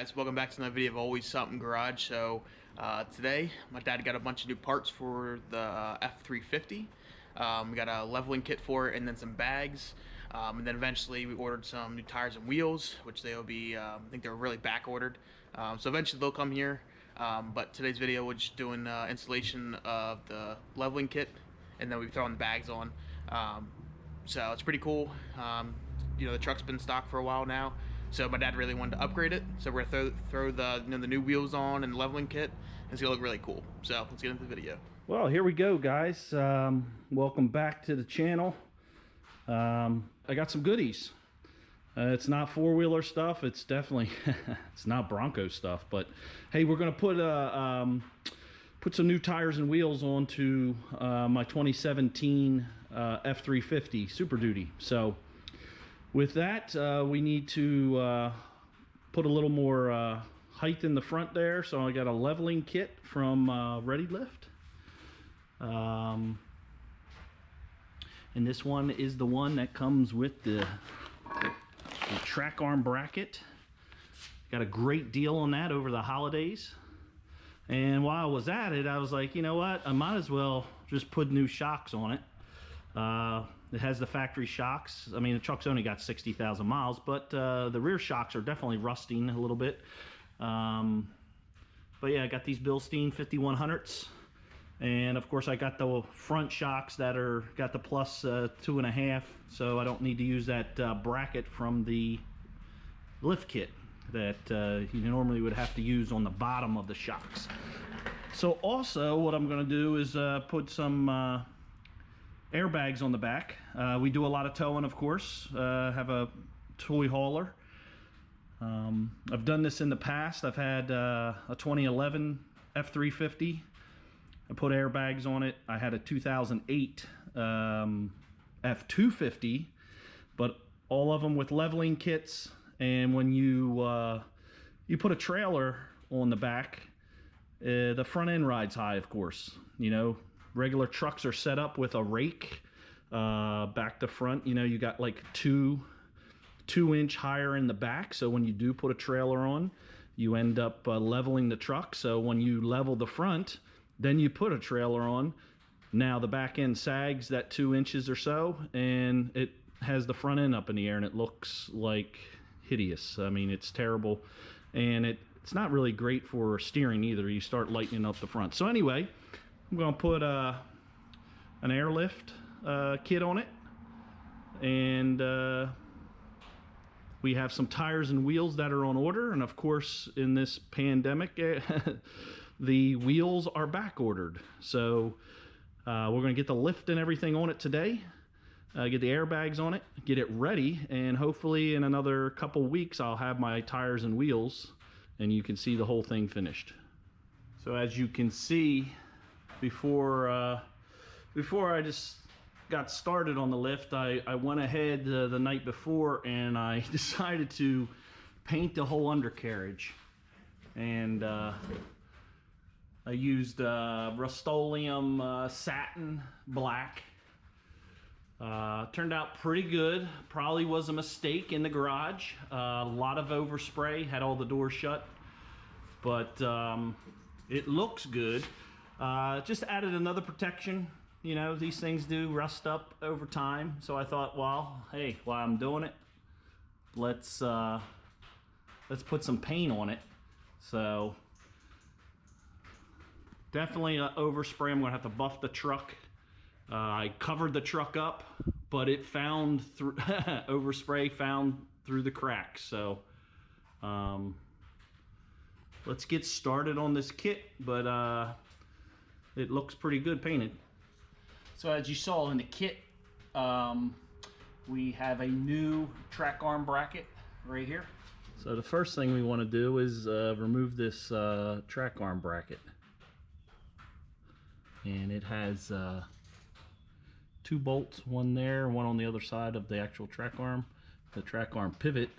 guys, welcome back to another video of Always Something Garage. So today my dad got a bunch of new parts for the F-350. We got a leveling kit for it and then some bags, and then eventually we ordered some new tires and wheels, which they'll be I think they're really back ordered, so eventually they'll come here, but today's video we're just doing installation of the leveling kit, and then we're throwing the bags on. So it's pretty cool. You know, the truck's been stocked for a while now, so my dad really wanted to upgrade it. So we're gonna throw the the new wheels on and the leveling kit, and it's gonna look really cool. So let's get into the video. Well, here we go, guys. Welcome back to the channel. I got some goodies. It's not four-wheeler stuff. It's definitely it's not Bronco stuff. But hey, we're gonna put some new tires and wheels onto my 2017 F-350 Super Duty. So with that, we need to put a little more height in the front there. So I got a leveling kit from Readylift. And this one is the one that comes with the track arm bracket. Got a great deal on that over the holidays. And while I was at it, I was like, you know what? I might as well just put new shocks on it. It has the factory shocks. I mean, the truck's only got 60,000 miles, but the rear shocks are definitely rusting a little bit. But yeah, I got these Bilstein 5100s. And of course I got the front shocks that got the plus 2.5, so I don't need to use that bracket from the lift kit that you normally would have to use on the bottom of the shocks. So also what I'm going to do is put some airbags on the back. We do a lot of towing, of course. Have a toy hauler. I've done this in the past. I've had a 2011 F-350. I put airbags on it. I had a 2008 F-250, but all of them with leveling kits. And when you put a trailer on the back, the front end rides high, of course. You know, regular trucks are set up with a rake back to front. You know, you got like two inch higher in the back, so when you do put a trailer on, you end up leveling the truck. So when you level the front, then you put a trailer on. Now the back end sags that 2 inches or so, and it has the front end up in the air, and it looks like hideous. I mean, it's terrible, and it's not really great for steering either. You start lightening up the front. So anyway, I'm going to put an airlift kit on it, and we have some tires and wheels that are on order. And of course, in this pandemic, the wheels are back ordered. So we're going to get the lift and everything on it today, get the airbags on it, get it ready, and hopefully in another couple weeks I'll have my tires and wheels and you can see the whole thing finished. So as you can see, before I just got started on the lift, I went ahead the night before and I decided to paint the whole undercarriage. And I used Rust-Oleum satin black. Turned out pretty good. Probably was a mistake in the garage. A lot of overspray, had all the doors shut, but it looks good. Just added another protection. You know, these things do rust up over time, so I thought, well, hey, while I'm doing it, let's put some paint on it. So definitely overspray. I'm gonna have to buff the truck. I covered the truck up, but it found through overspray found through the cracks. So let's get started on this kit, but it looks pretty good painted. So as you saw in the kit, we have a new track arm bracket right here. So the first thing we want to do is remove this track arm bracket. And it has 2 bolts, one there, one on the other side of the actual track arm, the track arm pivot,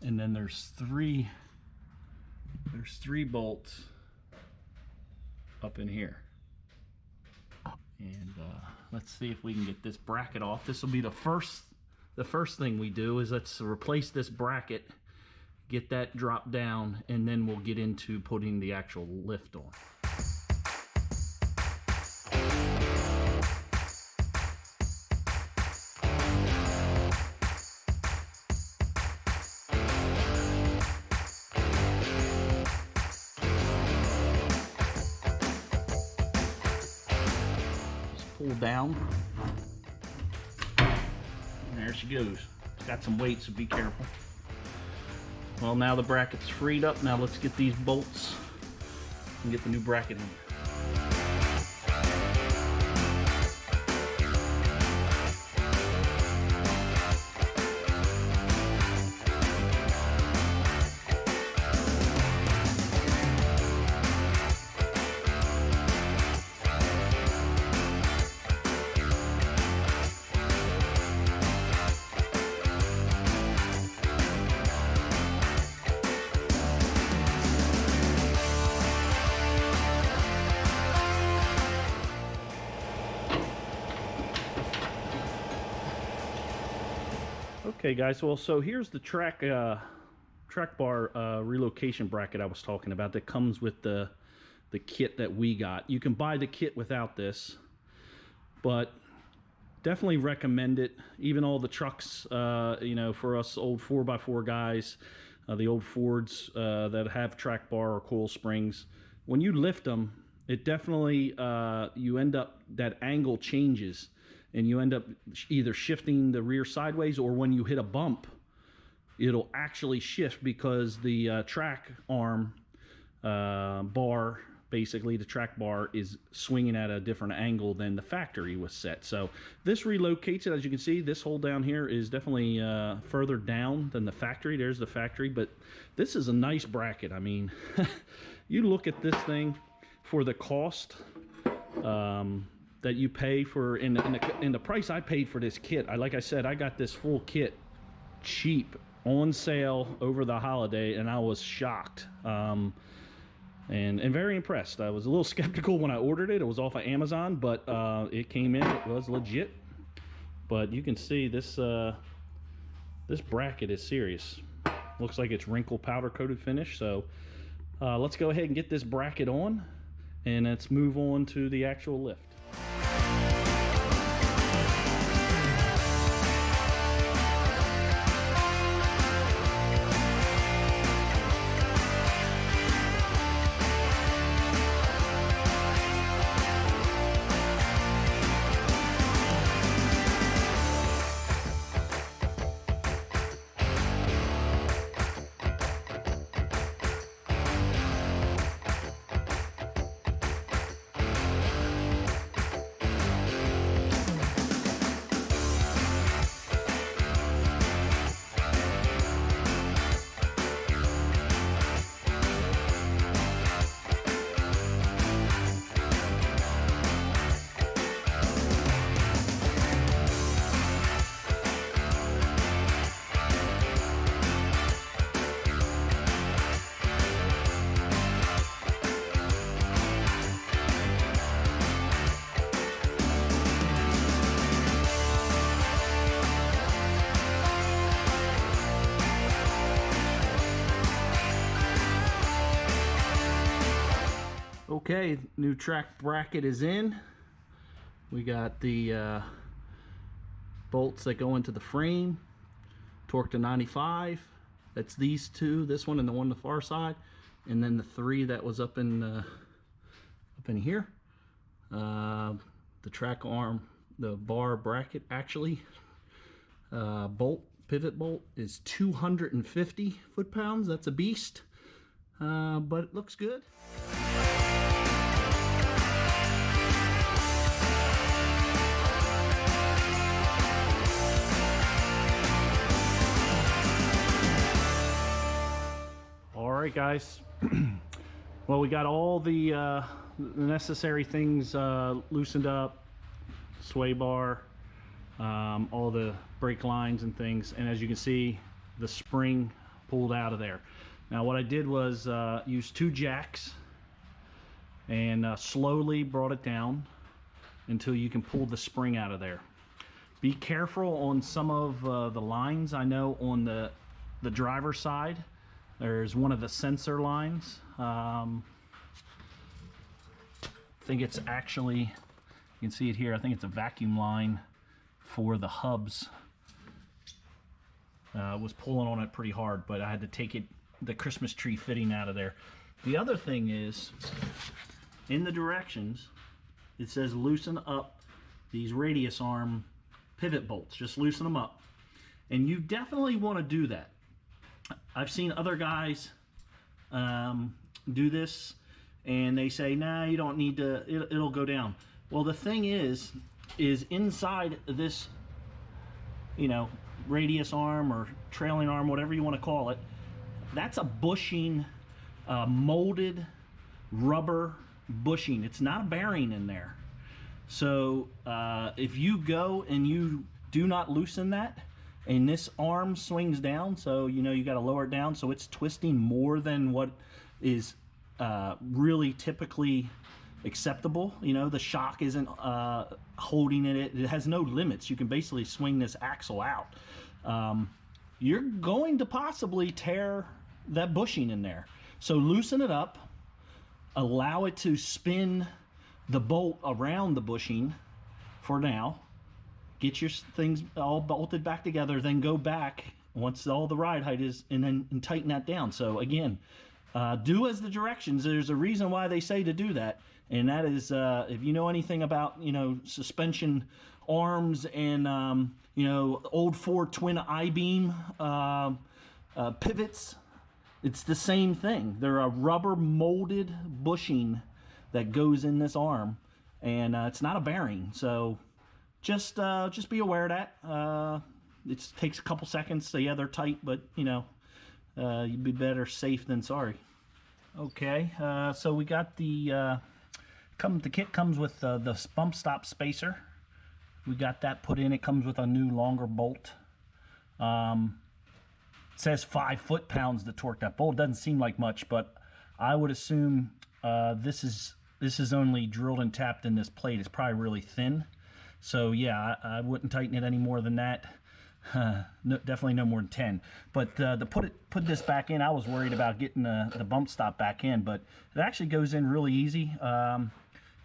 and then there's three bolts up in here. And let's see if we can get this bracket off. This will be the first thing we do is let's replace this bracket, get that drop down, and then we'll get into putting the actual lift on. Just pull down. And there she goes. It's got some weight, so be careful. Well, now the bracket's freed up. Now let's get these bolts and get the new bracket in. Okay guys, well, so here's the track bar relocation bracket I was talking about that comes with the kit that we got. You can buy the kit without this, but definitely recommend it. Even all the trucks, you know, for us old 4x4 guys, the old Fords that have track bar or coil springs, when you lift them, it definitely, you end up, that angle changes. And you end up either shifting the rear sideways, or when you hit a bump, it'll actually shift because the track arm bar, basically the track bar, is swinging at a different angle than the factory was set. So this relocates it. As you can see, this hole down here is definitely further down than the factory. There's the factory, but this is a nice bracket. I mean, you look at this thing for the cost that you pay for in the price I paid for this kit. Like I said, I got this full kit cheap on sale over the holiday, and I was shocked and very impressed. I was a little skeptical when I ordered it. It was off of Amazon, but it came in. It was legit. But you can see this this bracket is serious. Looks like it's wrinkle powder coated finish. So let's go ahead and get this bracket on, and let's move on to the actual lift. Okay, new track bracket is in. We got the bolts that go into the frame, torque to 95. That's these two, this one and the one on the far side, and then the three that was up in here. The track arm, the bar bracket actually, pivot bolt is 250 foot-pounds. That's a beast, but it looks good. Alright guys, well, we got all the necessary things loosened up, sway bar, all the brake lines and things, and as you can see, the spring pulled out of there. Now what I did was use 2 jacks and slowly brought it down until you can pull the spring out of there. Be careful on some of the lines. I know on the driver's side, There's one of the sensor lines. I think it's actually, you can see it here, I think it's a vacuum line for the hubs. Was pulling on it pretty hard, but I had to take the Christmas tree fitting out of there. The other thing is, in the directions, it says loosen up these radius arm pivot bolts. Just loosen them up. And you definitely want to do that. I've seen other guys do this, and they say, nah, you don't need to, it'll go down. Well, the thing is inside this, you know, radius arm or trailing arm, whatever you want to call it, that's a bushing, molded rubber bushing. It's not a bearing in there. So if you go and you do not loosen that, and this arm swings down, so you know you got to lower it down, so it's twisting more than what is really typically acceptable. You know, the shock isn't holding it. It has no limits. You can basically swing this axle out. You're going to possibly tear that bushing in there. So loosen it up, allow it to spin the bolt around the bushing for now, get your things all bolted back together, then go back once all the ride height is, and tighten that down. So again, do as the directions. There's a reason why they say to do that, and that is if you know anything about, you know, suspension arms and you know, old Ford twin I-beam pivots, it's the same thing. They're a rubber molded bushing that goes in this arm, and it's not a bearing. So just be aware of that. It takes a couple seconds. So yeah, they're tight, but you know, you'd be better safe than sorry. Okay, so we got the kit comes with the bump stop spacer. We got that put in. It comes with a new longer bolt. It says 5 foot-pounds to torque that bolt. Doesn't seem like much, but I would assume this is only drilled and tapped in this plate. It's probably really thin. So yeah, I wouldn't tighten it any more than that. No, definitely no more than 10. But to put this back in, I was worried about getting the bump stop back in, but it actually goes in really easy.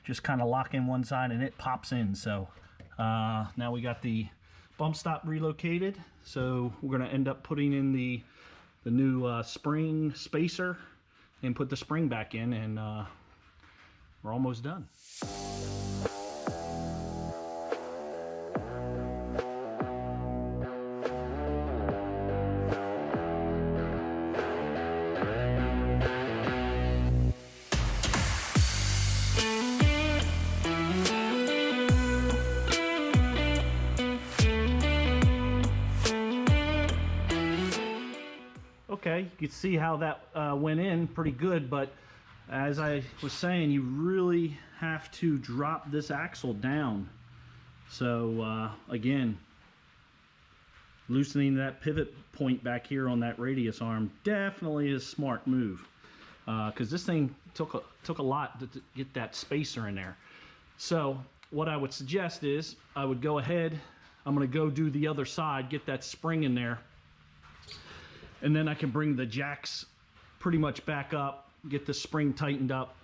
Just kind of lock in one side and it pops in. So now we got the bump stop relocated. So we're going to end up putting in the new spring spacer and put the spring back in, and we're almost done. Okay, you can see how that went in pretty good, but as I was saying, you really have to drop this axle down. So again, loosening that pivot point back here on that radius arm definitely is a smart move, because this thing took a lot to get that spacer in there. So what I would suggest is I would go ahead, I'm going to go do the other side, get that spring in there, and then I can bring the jacks pretty much back up, get the spring tightened up,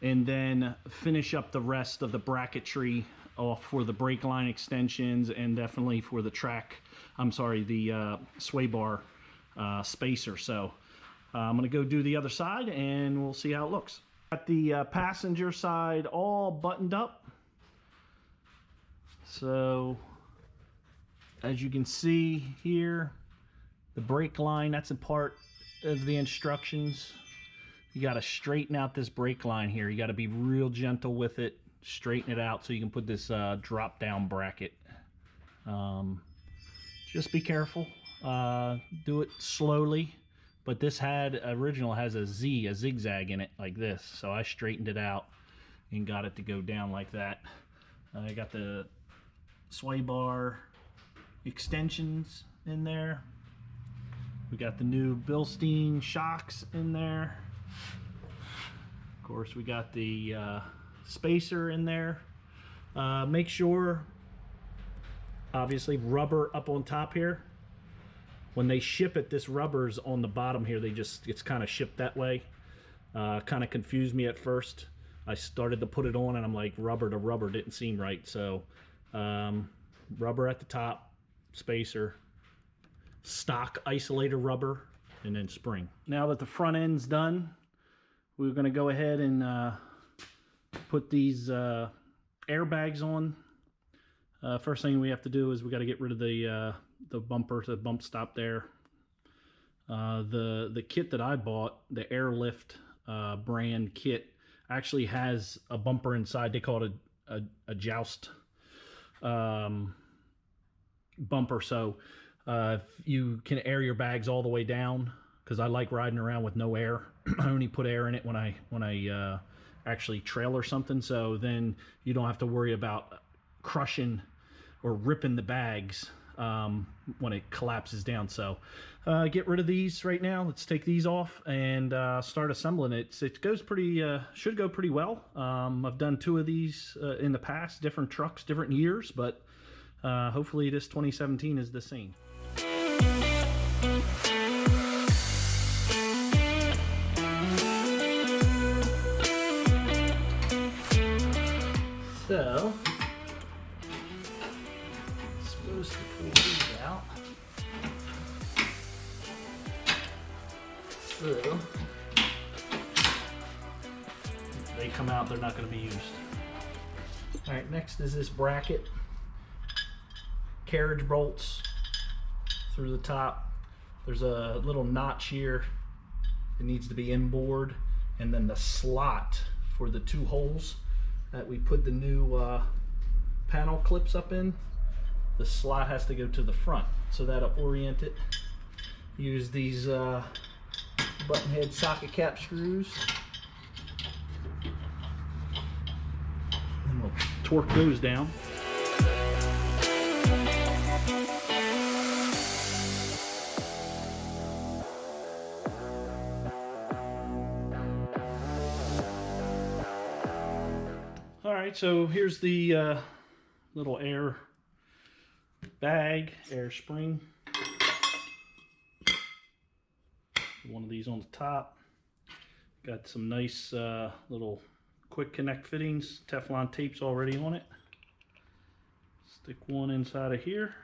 and then finish up the rest of the bracketry off for the brake line extensions, and definitely for the the sway bar spacer. So I'm gonna go do the other side and we'll see how it looks. Got the passenger side all buttoned up. So as you can see here, the brake line, that's a part of the instructions. You got to straighten out this brake line here. You got to be real gentle with it, straighten it out so you can put this drop down bracket. Just be careful, do it slowly, but this original has a zigzag in it like this, so I straightened it out and got it to go down like that. I got the sway bar extensions in there. We got the new Bilstein shocks in there. Of course, we got the spacer in there. Make sure, obviously, rubber up on top here. When they ship it, this rubber's on the bottom here. It's kind of shipped that way. Kind of confused me at first. I started to put it on and I'm like, rubber to rubber didn't seem right. So rubber at the top, spacer, stock isolator rubber, and then spring. Now that the front end's done, we're going to go ahead and put these airbags on. First thing we have to do is we got to get rid of the bumper, the bump stop there. The kit that I bought, the Airlift brand kit, actually has a bumper inside. They call it a joust bumper, so you can air your bags all the way down, because I like riding around with no air. I only put air in it when I actually trail or something, so then you don't have to worry about crushing or ripping the bags when it collapses down. So get rid of these right now. Let's take these off and start assembling it. It goes pretty, should go pretty well. I've done 2 of these in the past, different trucks, different years, but hopefully this 2017 is the same. So, supposed to pull these out. So, if they come out, they're not going to be used. All right, next is this bracket. Carriage bolts through the top. There's a little notch here. It needs to be inboard, and then the slot for the 2 holes that we put the new panel clips up in. The slot has to go to the front, so that'll orient it. Use these button head socket cap screws, and we'll torque those down. All right, so here's the little air bag, air spring. One of these on the top. Got some nice little quick connect fittings. Teflon tape's already on it. Stick one inside of here.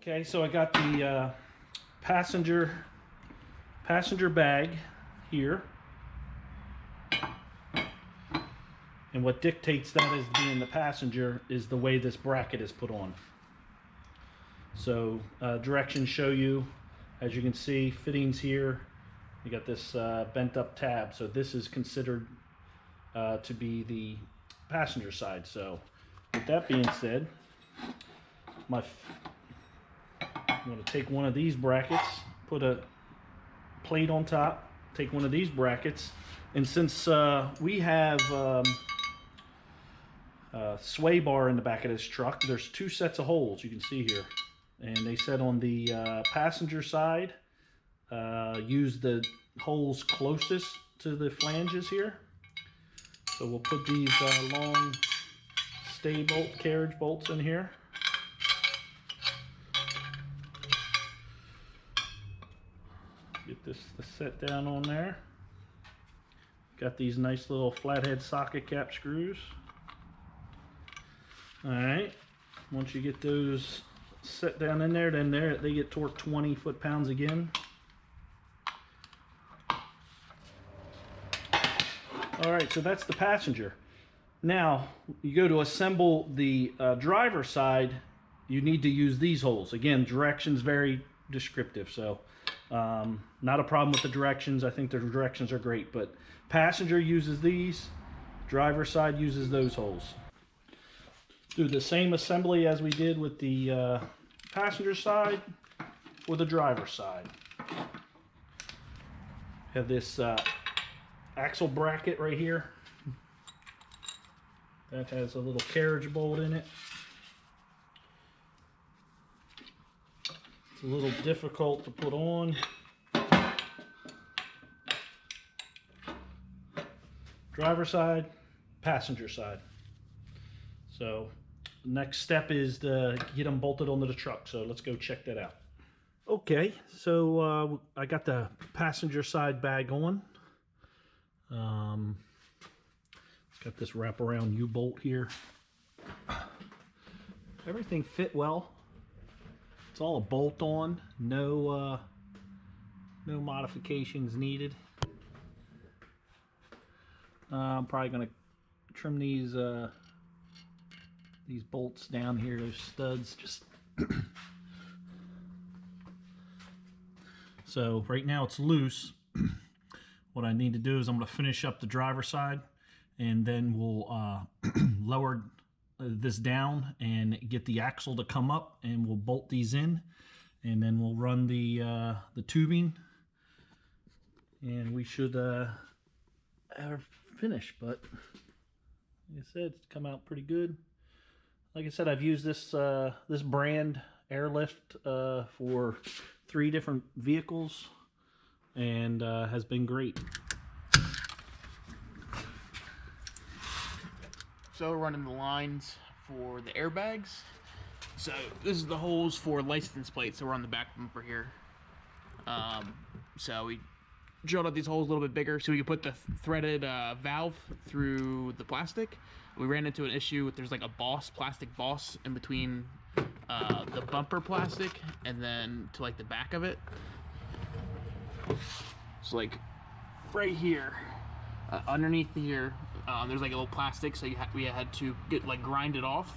Okay, so I got the passenger bag here, and what dictates that as being the passenger is the way this bracket is put on. So directions show you, as you can see, fittings here. You got this bent up tab, so this is considered to be the passenger side. So with that being said, I'm going to take one of these brackets, put a plate on top, take one of these brackets, and since we have a sway bar in the back of this truck, there's 2 sets of holes you can see here, and they said on the passenger side, use the holes closest to the flanges here. So we'll put these long stay bolt carriage bolts in here. Get this set down on there. Got these nice little flathead socket cap screws. Alright, once you get those set down in there, then they get torqued 20 foot-pounds again. Alright, so that's the passenger. Now, you go to assemble the driver side, you need to use these holes. Again, directions very descriptive, so Not a problem with the directions. I think the directions are great, but passenger uses these, driver side uses those holes. Do the same assembly as we did with the passenger side for the driver side. Have this axle bracket right here that has a little carriage bolt in it. It's a little difficult to put on. Driver side, passenger side. So next step is to get them bolted onto the truck. So let's go check that out. Okay, so I got the passenger side bag on. Got this wraparound U-bolt here. Everything fit well. It's all a bolt on. No modifications needed. I'm probably gonna trim these bolts down here, those studs. Just so right now it's loose. What I need to do is I'm going to finish up the driver side, and then we'll lower this down and get the axle to come up, and we'll bolt these in, and then we'll run the tubing, and we should have finished. But like I said, it's come out pretty good. Like I said, I've used this this brand Airlift for 3 different vehicles, and has been great. So running the lines for the airbags. So this is the holes for license plates. So we're on the back bumper here. So we drilled out these holes a little bit bigger so we could put the threaded valve through the plastic. We ran into an issue with, there's like a plastic boss in between the bumper plastic and then to like the back of it. So like right here, underneath here, there's like a little plastic, so we had to grind it off,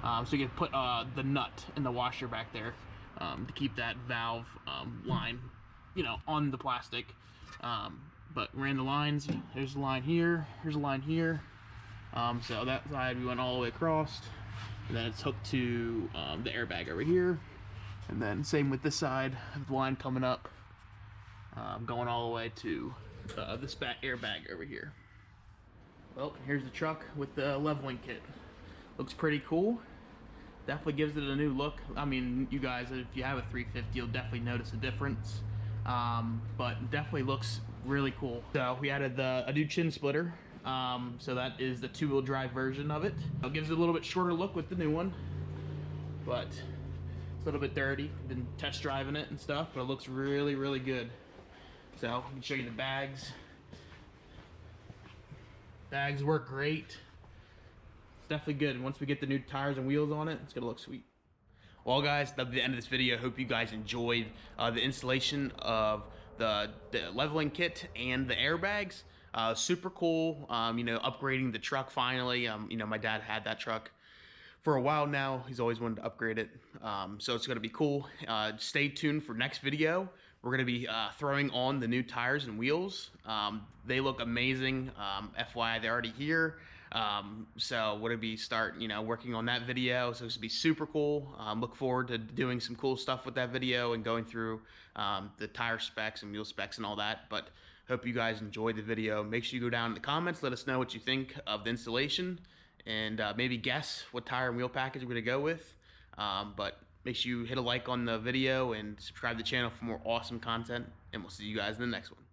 so you could put the nut in the washer back there to keep that valve line, on the plastic. But ran the lines. There's a line here. Here's a line here. So that side we went all the way across, and then it's hooked to the airbag over here, and then same with this side, the line coming up, going all the way to this back airbag over here. Well, here's the truck with the leveling kit. Looks pretty cool. Definitely gives it a new look. I mean, you guys, if you have a 350, you'll definitely notice a difference. But definitely looks really cool. So we added a new chin splitter. So that is the 2-wheel drive version of it. It gives it a little bit shorter look with the new one, but it's a little bit dirty. Been test driving it and stuff, but it looks really, really good. So I can show you the bags. Bags work great. It's definitely good. And once we get the new tires and wheels on it, it's gonna look sweet. Well, guys, that's the end of this video. I hope you guys enjoyed the installation of the leveling kit and the airbags. Super cool. Upgrading the truck finally. My dad had that truck for a while now. He's always wanted to upgrade it. So it's gonna be cool. Stay tuned for next video. We're gonna be throwing on the new tires and wheels. They look amazing. FYI, they're already here. So we're gonna be working on that video. So it's gonna be super cool. Look forward to doing some cool stuff with that video and going through the tire specs and wheel specs and all that. But hope you guys enjoyed the video. Make sure you go down in the comments, let us know what you think of the installation, and maybe guess what tire and wheel package we're gonna go with. But make sure you hit a like on the video and subscribe to the channel for more awesome content, and we'll see you guys in the next one.